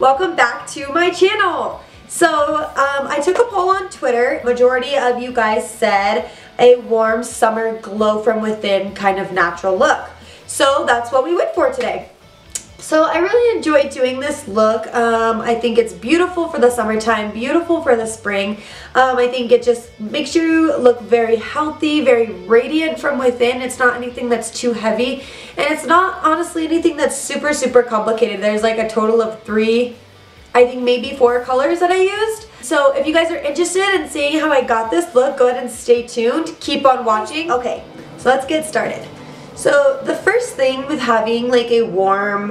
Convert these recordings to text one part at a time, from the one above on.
Welcome back to my channel. So I took a poll on Twitter. Majority of you guys said a warm summer glow from within kind of natural look. So that's what we went for today. So I really enjoyed doing this look. I think it's beautiful for the summertime, beautiful for the spring. I think it just makes you look very healthy, very radiant from within. It's not anything that's too heavy, and it's not honestly anything that's super complicated. There's like a total of 3, I think maybe 4 colors that I used. So if you guys are interested in seeing how I got this look, go ahead and stay tuned. Keep on watching. Okay, so let's get started. So the first thing with having like a warm,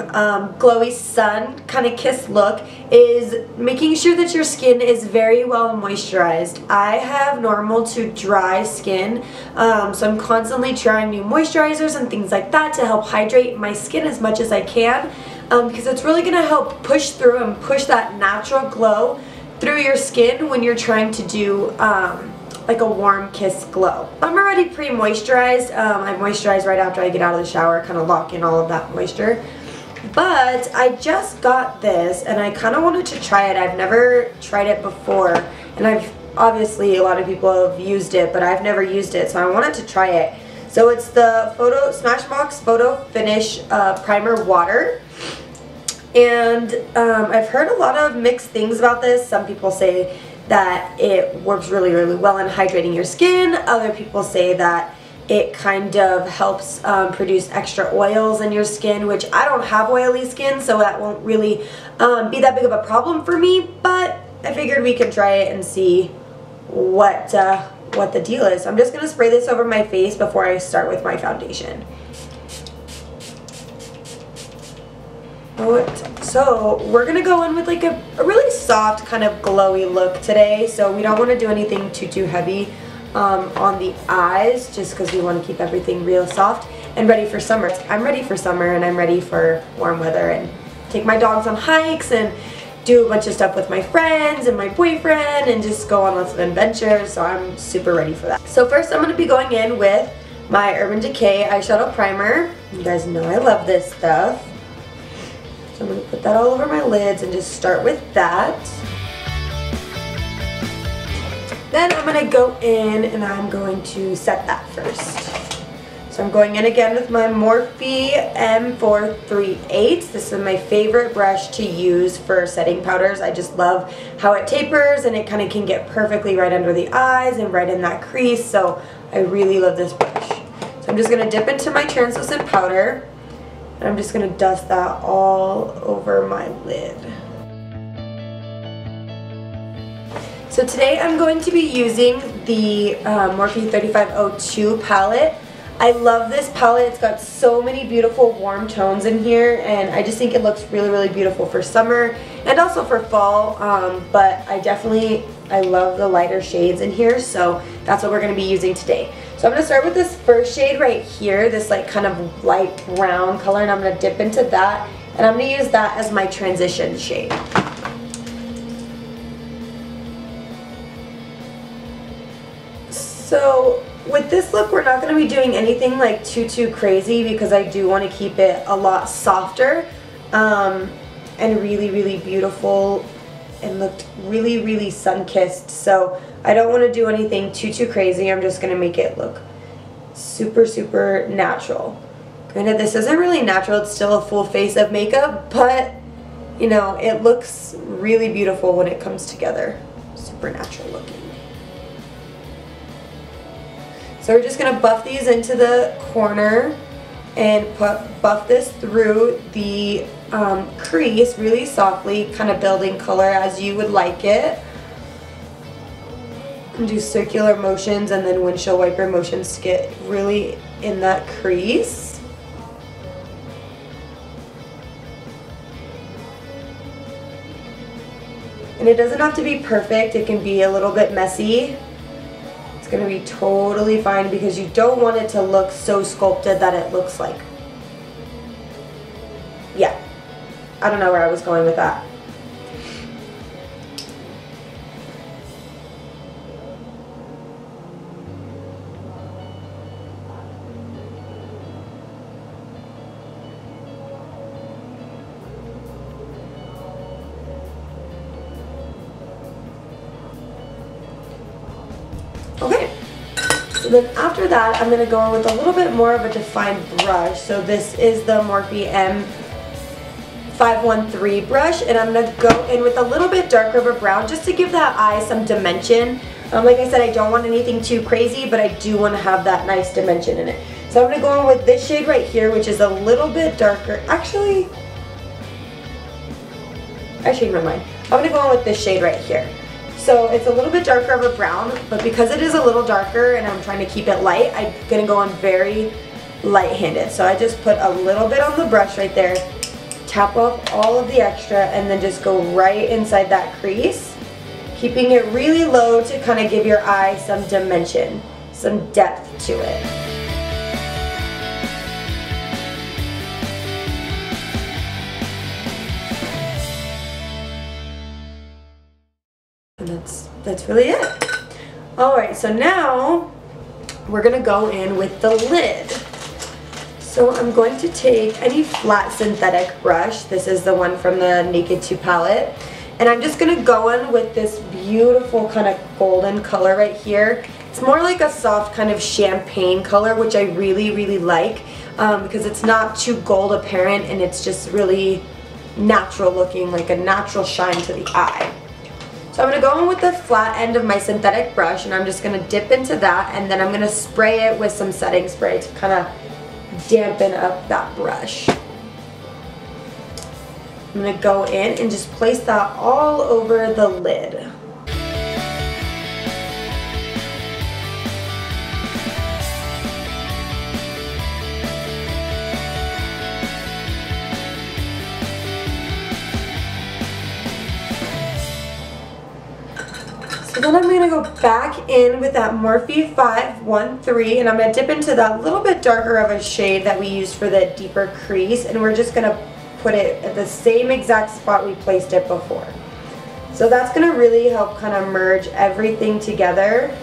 glowy sun kind of kiss look is making sure that your skin is very well moisturized. I have normal to dry skin, so I'm constantly trying new moisturizers and things like that to help hydrate my skin as much as I can, because it's really going to help push through and push that natural glow through your skin when you're trying to do like a warm kiss glow. I'm already pre-moisturized. I moisturize right after I get out of the shower, kind of lock in all of that moisture. But I just got this and I kind of wanted to try it. I've never tried it before, and obviously a lot of people have used it, but I've never used it, so I wanted to try it. So it's the Smashbox Photo Finish Primer Water. And I've heard a lot of mixed things about this. Some people say that it works really well in hydrating your skin. Other people say that it kind of helps produce extra oils in your skin, which I don't have oily skin, so that won't really be that big of a problem for me. But I figured we could try it and see what the deal is. I'm just gonna spray this over my face before I start with my foundation. So we're gonna go in with like a really soft kind of glowy look today. So we don't want to do anything too heavy on the eyes, just because we want to keep everything real soft and ready for summer. I'm ready for summer and I'm ready for warm weather and take my dogs on hikes and do a bunch of stuff with my friends and my boyfriend and just go on lots of adventures. So I'm super ready for that. So first I'm gonna be going in with my Urban Decay eyeshadow primer. You guys know I love this stuff. So I'm going to put that all over my lids and just start with that. Then I'm going to go in and I'm going to set that first. So I'm going in again with my Morphe M438. This is my favorite brush to use for setting powders. I just love how it tapers and it kind of can get perfectly right under the eyes and right in that crease. So I really love this brush. So I'm just going to dip into my translucent powder. And I'm just going to dust that all over my lid. So today I'm going to be using the Morphe 3502 palette. I love this palette. It's got so many beautiful warm tones in here, and I just think it looks really beautiful for summer and also for fall. But I love the lighter shades in here, so that's what we're going to be using today. So I'm going to start with this first shade right here, this like kind of light brown color, and I'm going to dip into that, and I'm going to use that as my transition shade. So with this look, we're not going to be doing anything like too crazy, because I do want to keep it a lot softer and really beautiful and looked really sun-kissed. So I don't want to do anything too crazy. I'm just going to make it look super natural. Granted, this isn't really natural. It's still a full face of makeup, but you know, it looks really beautiful when it comes together. Super natural looking. So we're just going to buff these into the corner and buff this through the crease really softly, kind of building color as you would like it. And do circular motions and then windshield wiper motions to get really in that crease. And it doesn't have to be perfect. It can be a little bit messy. It's going to be totally fine, because you don't want it to look so sculpted that it looks like, yeah, I don't know where I was going with that. So then after that, I'm going to go in with a little bit more of a defined brush. So this is the Morphe M513 brush, and I'm going to go in with a little bit darker of a brown just to give that eye some dimension. Like I said, I don't want anything too crazy, but I do want to have that nice dimension in it. So I'm going to go in with this shade right here, which is a little bit darker. Actually, I changed my mind. I'm going to go in with this shade right here. So it's a little bit darker of a brown, but because it is a little darker and I'm trying to keep it light, I'm going to go on very light-handed. So I just put a little bit on the brush right there, tap off all of the extra, and then just go right inside that crease, keeping it really low to kind of give your eye some dimension, some depth to it. And that's really it. Alright, so now we're going to go in with the lid. So I'm going to take any flat synthetic brush. This is the one from the Naked 2 palette. And I'm just going to go in with this beautiful kind of golden color right here. It's more like a soft kind of champagne color, which I really, really like because it's not too gold apparent and it's just really natural looking, like a natural shine to the eye. So I'm going to go in with the flat end of my synthetic brush, and I'm just going to dip into that, and then I'm going to spray it with some setting spray to kind of dampen up that brush. I'm going to go in and just place that all over the lid. So then I'm going to go back in with that Morphe 513, and I'm going to dip into that little bit darker of a shade that we used for the deeper crease, and we're just going to put it at the same exact spot we placed it before. So that's going to really help kind of merge everything together.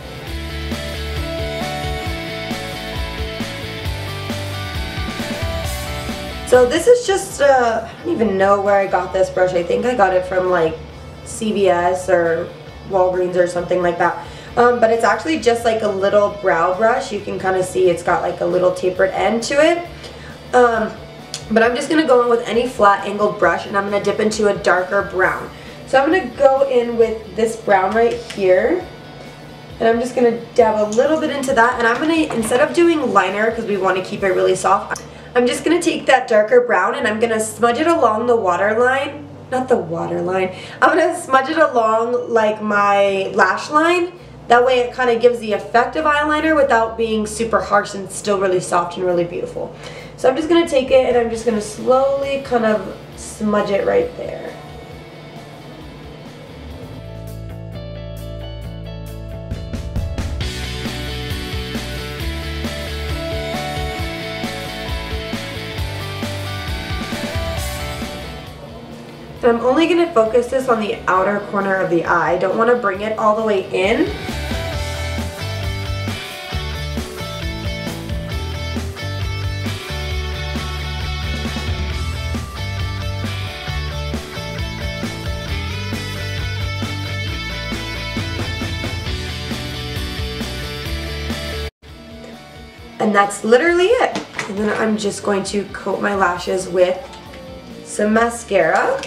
So this is just, I don't even know where I got this brush. I think I got it from like CVS or Walgreens or something like that. But it's actually just like a little brow brush. You can kind of see it's got like a little tapered end to it. But I'm just going to go in with any flat angled brush, and I'm going to dip into a darker brown. So I'm going to go in with this brown right here, and I'm just going to dab a little bit into that, and I'm going to, instead of doing liner, because we want to keep it really soft, I'm just going to take that darker brown and I'm going to smudge it along the waterline. Not the waterline. I'm going to smudge it along like my lash line. That way it kind of gives the effect of eyeliner without being super harsh and still really soft and really beautiful. So I'm just going to take it and I'm just going to slowly kind of smudge it right there. And I'm only going to focus this on the outer corner of the eye. I don't want to bring it all the way in. And that's literally it. And then I'm just going to coat my lashes with some mascara.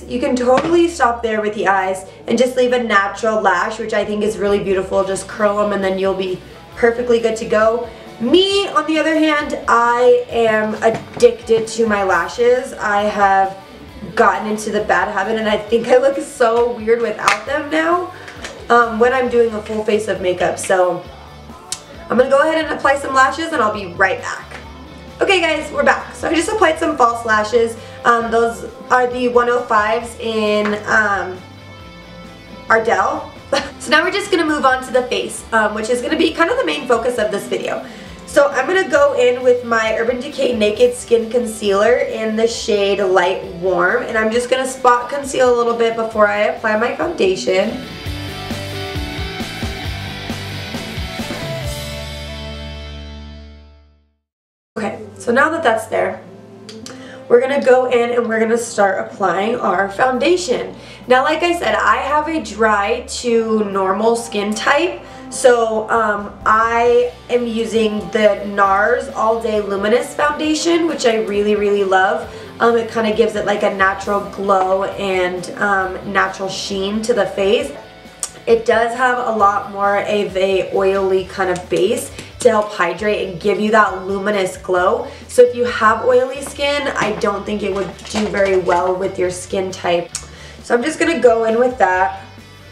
You can totally stop there with the eyes and just leave a natural lash, which I think is really beautiful. Just curl them and then you'll be perfectly good to go. Me, on the other hand, I am addicted to my lashes. I have gotten into the bad habit and I think I look so weird without them now when I'm doing a full face of makeup. So I'm going to go ahead and apply some lashes and I'll be right back. Okay guys, we're back. So I just applied some false lashes. Those are the 105s in Ardell. So now we're just going to move on to the face, which is going to be kind of the main focus of this video. So I'm going to go in with my Urban Decay Naked Skin Concealer in the shade Light Warm, and I'm just going to spot conceal a little bit before I apply my foundation. Okay, so now that that's there, we're going to go in and we're going to start applying our foundation. Now, like I said, I have a dry to normal skin type. So I am using the NARS All Day Luminous Foundation, which I really, really love. It kind of gives it like a natural glow and natural sheen to the face. It does have a lot more of a oily kind of base to help hydrate and give you that luminous glow. So if you have oily skin, I don't think it would do very well with your skin type. So I'm just going to go in with that.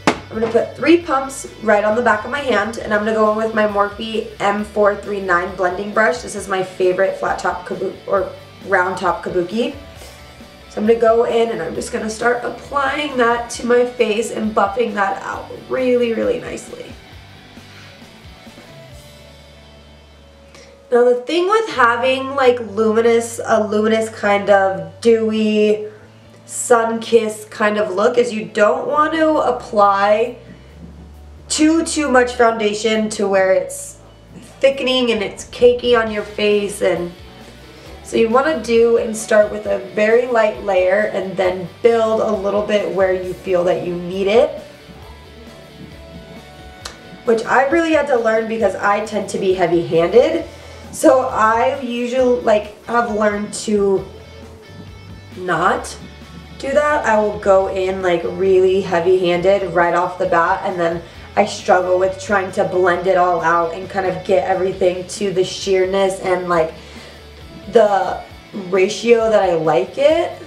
I'm going to put 3 pumps right on the back of my hand, and I'm going to go in with my Morphe M439 blending brush. This is my favorite flat top or round top kabuki. So I'm going to go in and I'm just going to start applying that to my face and buffing that out really, really nicely. Now the thing with having like a luminous kind of dewy, sun-kissed kind of look is you don't want to apply too much foundation to where it's thickening and it's cakey on your face. And so you want to do and start with a very light layer and then build a little bit where you feel that you need it, which I really had to learn because I tend to be heavy-handed. So I usually have learned to not do that. I will go in like really heavy-handed right off the bat, and then I struggle with trying to blend it all out and kind of get everything to the sheerness and like the ratio that I like it.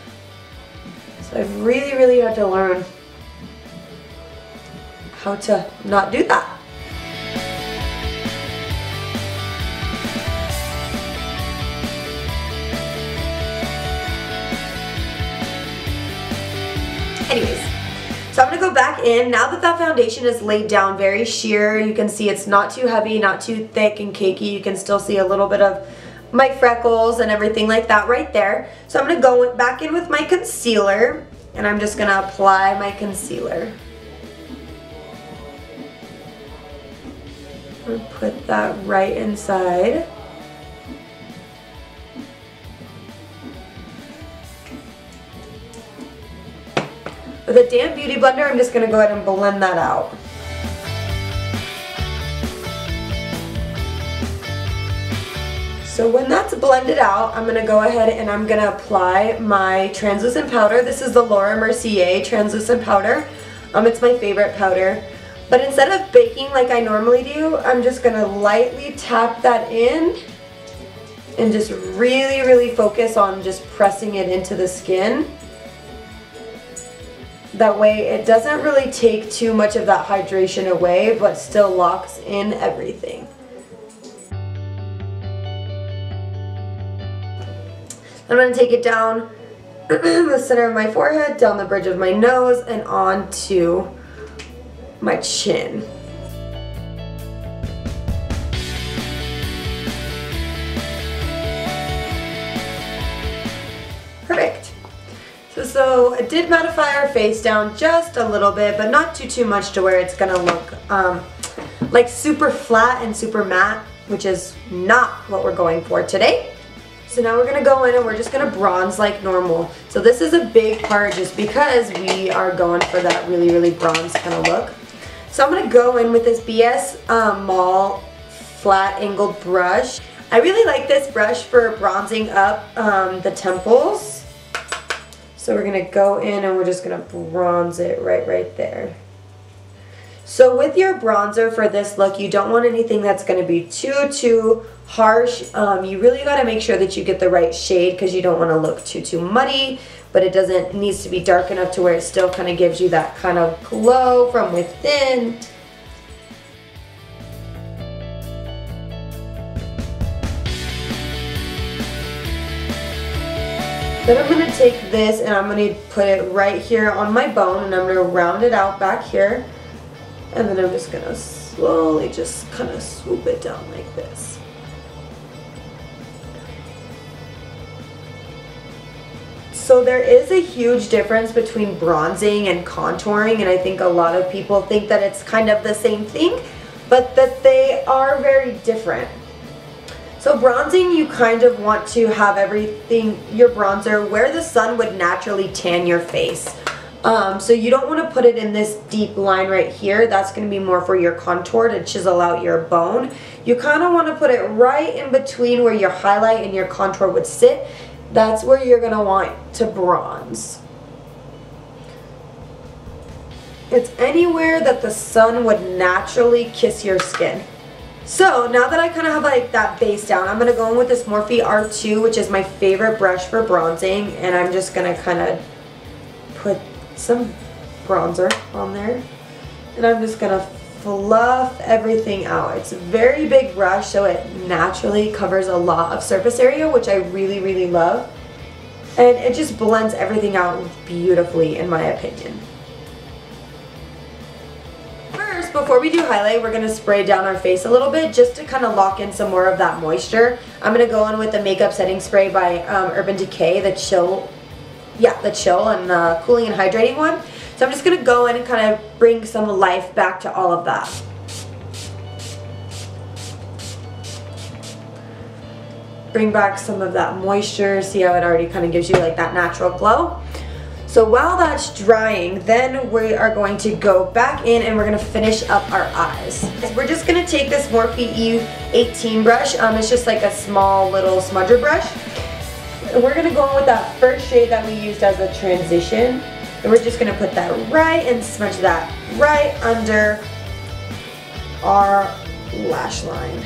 So I've really, really had to learn how to not do that. Anyways, so I'm going to go back in. Now that that foundation is laid down very sheer, you can see it's not too heavy, not too thick and cakey. You can still see a little bit of my freckles and everything like that right there. So I'm going to go back in with my concealer, and I'm just going to apply my concealer. I'm going to put that right inside. With a damp beauty blender, I'm just going to go ahead and blend that out. So when that's blended out, I'm going to go ahead and I'm going to apply my translucent powder. This is the Laura Mercier translucent powder. It's my favorite powder. But instead of baking like I normally do, I'm just going to lightly tap that in and just really, really focus on just pressing it into the skin. That way it doesn't really take too much of that hydration away, but still locks in everything. I'm going to take it down the center of my forehead, down the bridge of my nose, and onto my chin. Perfect. So it did mattify our face down just a little bit, but not too much to where it's going to look like super flat and super matte, which is not what we're going for today. So now we're going to go in and we're just going to bronze like normal. So this is a big part just because we are going for that really, really bronze kind of look. So I'm going to go in with this BS Mall flat angled brush. I really like this brush for bronzing up the temples. So we're going to go in and we're just going to bronze it right there. So with your bronzer for this look, you don't want anything that's going to be too harsh. You really got to make sure that you get the right shade because you don't want to look too muddy, but it needs to be dark enough to where it still kind of gives you that kind of glow from within. Then I'm going to take this and I'm going to put it right here on my bone, and I'm going to round it out back here. And then I'm just going to slowly just kind of swoop it down like this. So there is a huge difference between bronzing and contouring, and I think a lot of people think that it's kind of the same thing, but that they are very different. So bronzing, you kind of want to have everything, your bronzer, where the sun would naturally tan your face. So you don't want to put it in this deep line right here. That's going to be more for your contour to chisel out your bone. You kind of want to put it right in between where your highlight and your contour would sit. That's where you're going to want to bronze. It's anywhere that the sun would naturally kiss your skin. So now that I kind of have like that base down, I'm going to go in with this Morphe R2, which is my favorite brush for bronzing. And I'm just going to kind of put some bronzer on there. And I'm just going to fluff everything out. It's a very big brush, so it naturally covers a lot of surface area, which I really, really love. And it just blends everything out beautifully, in my opinion. Before we do highlight, we're going to spray down our face a little bit just to kind of lock in some more of that moisture. I'm going to go in with the makeup setting spray by Urban Decay, the chill and cooling and hydrating one. So I'm just going to go in and kind of bring some life back to all of that. Bring back some of that moisture. See how it already kind of gives you like that natural glow. So while that's drying, then we are going to go back in and we're going to finish up our eyes. We're just going to take this Morphe E18 brush. It's just like a small little smudger brush. And we're going to go in with that first shade that we used as a transition. And we're just going to put that right and smudge that right under our lash line.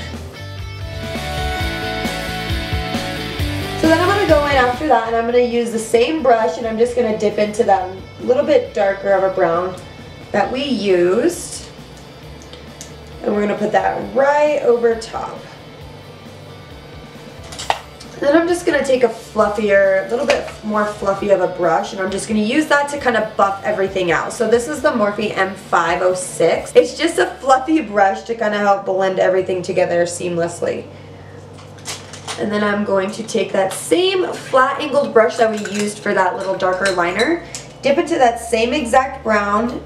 So then I'm going to go in after that and I'm going to use the same brush and I'm just going to dip into that little bit darker of a brown that we used. And we're going to put that right over top. And then I'm just going to take a fluffier, a little bit more fluffy of a brush and I'm just going to use that to kind of buff everything out. So this is the Morphe M506. It's just a fluffy brush to kind of help blend everything together seamlessly. And then I'm going to take that same flat angled brush that we used for that little darker liner, dip into that same exact brown,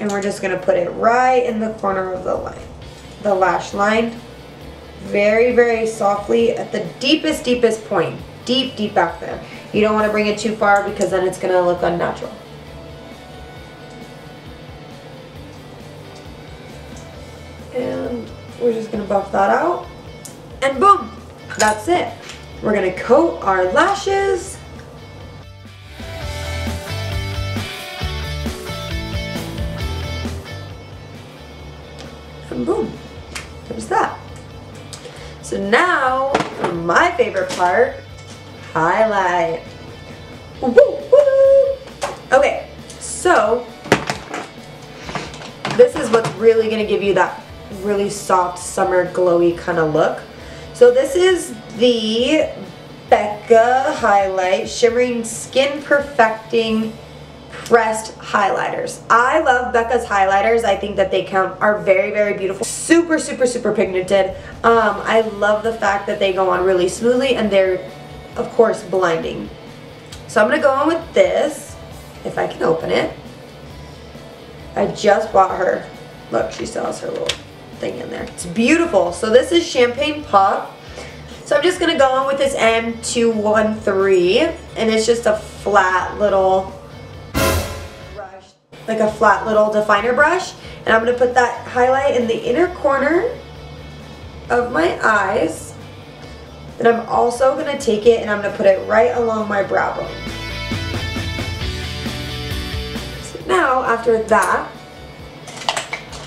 and we're just going to put it right in the corner of the lash line. Very, very softly at the deepest point. Deep back there. You don't want to bring it too far because then it's going to look unnatural. And we're just going to buff that out. And boom! That's it. We're going to coat our lashes. And boom. There's that. So now, my favorite part, highlight. Woo, woo. Okay, so this is what's really going to give you that really soft summer glowy kind of look. So this is the Becca Highlight Shimmering Skin Perfecting Pressed Highlighters. I love Becca's highlighters. I think that they are very, very beautiful. Super, super, super pigmented. I love the fact that they go on really smoothly and they're, of course, blinding. So I'm going to go on with this, if I can open it. I just bought her. Look, she still has her little thing in there. It's beautiful. So this is Champagne Pop. So I'm just going to go on with this M213 and it's just a flat little brush, like a flat little definer brush, and I'm going to put that highlight in the inner corner of my eyes. Then I'm also going to take it and I'm going to put it right along my brow bone. So now after that,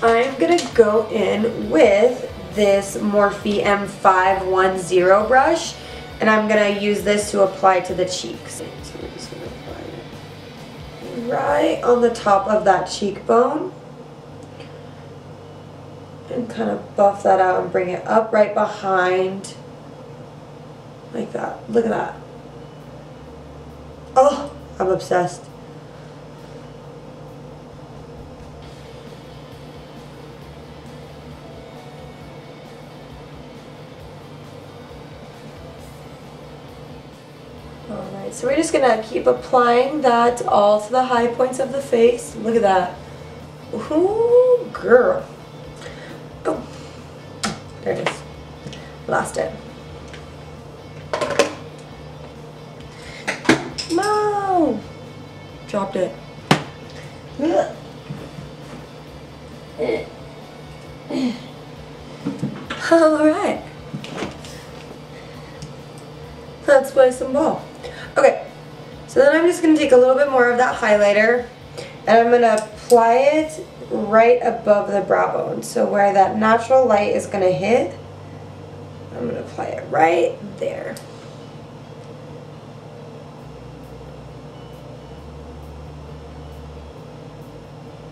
I'm going to go in with this Morphe M510 brush and I'm going to use this to apply to the cheeks. So we're just going to apply it right on the top of that cheekbone and kind of buff that out and bring it up right behind like that. Look at that. Oh, I'm obsessed. Alright, so we're just going to keep applying that all to the high points of the face. Look at that. Ooh, girl. Oh, there it is. Lost it. No! Dropped it. Alright. Let's play some ball. Okay, so then I'm just going to take a little bit more of that highlighter and I'm going to apply it right above the brow bone. So where that natural light is going to hit, I'm going to apply it right there.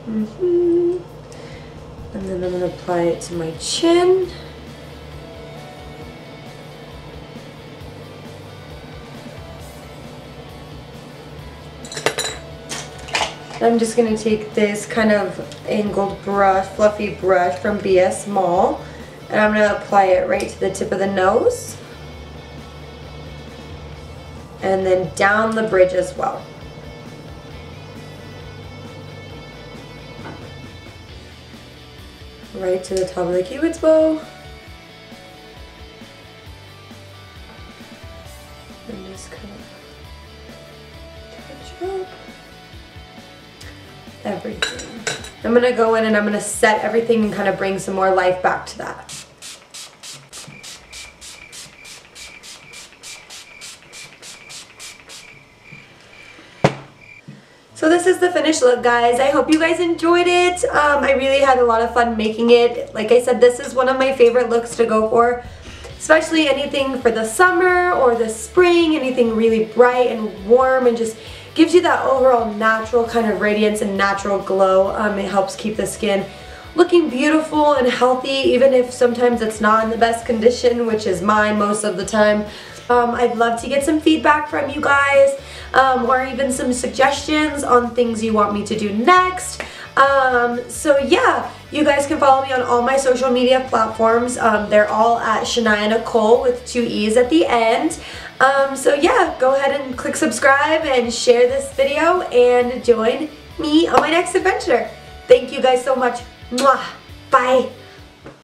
And then I'm going to apply it to my chin. I'm just going to take this kind of angled brush, fluffy brush from BS Mall, and I'm going to apply it right to the tip of the nose, and then down the bridge as well. Right to the top of the Cupid's bow. And just kind of touch up everything. I'm going to go in and I'm going to set everything and kind of bring some more life back to that. So this is the finished look, guys. I hope you guys enjoyed it. I really had a lot of fun making it. Like I said, this is one of my favorite looks to go for, especially anything for the summer or the spring, anything really bright and warm and just gives you that overall natural kind of radiance and natural glow. It helps keep the skin looking beautiful and healthy, even if sometimes it's not in the best condition, which is mine most of the time. I'd love to get some feedback from you guys, or even some suggestions on things you want me to do next. So yeah, you guys can follow me on all my social media platforms. They're all at ShanniaNicole with 2 E's at the end. So yeah, go ahead and click subscribe and share this video and join me on my next adventure. Thank you guys so much. Mwah. Bye.